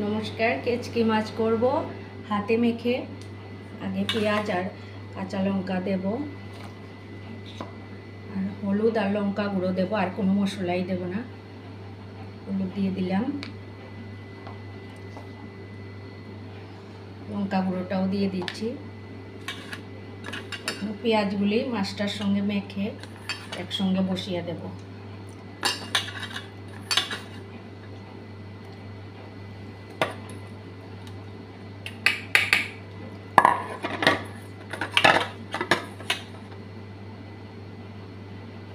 নমস্কার। কেচকি মাছ করব হাতে মেখে। আগে পেঁয়াজ আর কাঁচা লঙ্কা দেব, আর হলুদ আর লঙ্কা গুঁড়ো দেবো, আর কোনো মশলাই দেব না। হলুদ দিয়ে দিলাম, লঙ্কা গুঁড়োটাও দিয়ে দিচ্ছি। পেঁয়াজগুলি মাছটার সঙ্গে মেখে একসঙ্গে বসিয়ে দেব।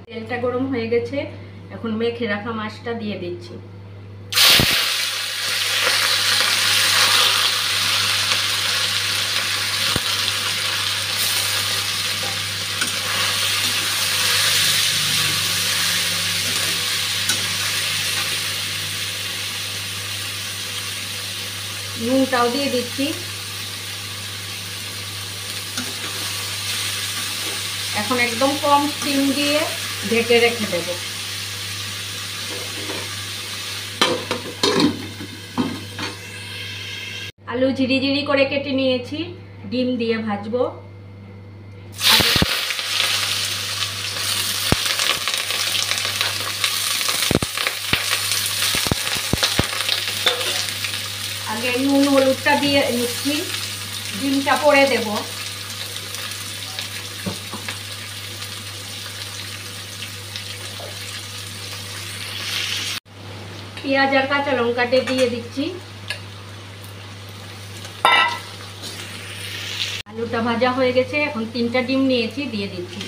তেলটা গরম হয়ে গেছে, এখন মেখে রাখা মাছটা দিয়ে দিচ্ছি। নুনটাও দিয়ে দিচ্ছি। এখন একদম কম স্টিম দিয়ে ঢেকে রেখে দেব। আলু ঝিরি করে কেটে নিয়েছি, ডিম দিয়ে ভাজবো। আগে নুন হলুদটা দিয়ে নিচ্ছি, ডিমটা পরে দেব। পেঁয়াজ আর কাঁচা লঙ্কাটা দিয়ে দিচ্ছি। আলুটা ভাজা হয়ে গেছে, এখন 3টা ডিম নিয়েছি, দিয়ে দিচ্ছি।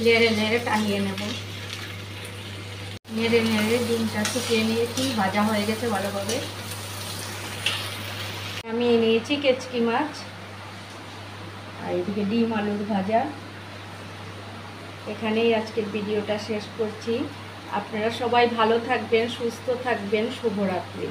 নেড়ে নেড়ে টানিয়ে নেব। নেড়ে নেড়ে ডিমটা শুকিয়ে নিয়েছি, ভাজা হয়ে গেছে ভালোভাবে। আমি নিয়েছি কেচকি মাছ, আর এদিকে ডিম আলুর ভাজা। এখানেই আজকের ভিডিওটা শেষ করছি। আপনারা সবাই ভালো থাকবেন, সুস্থ থাকবেন। শুভরাত্রি।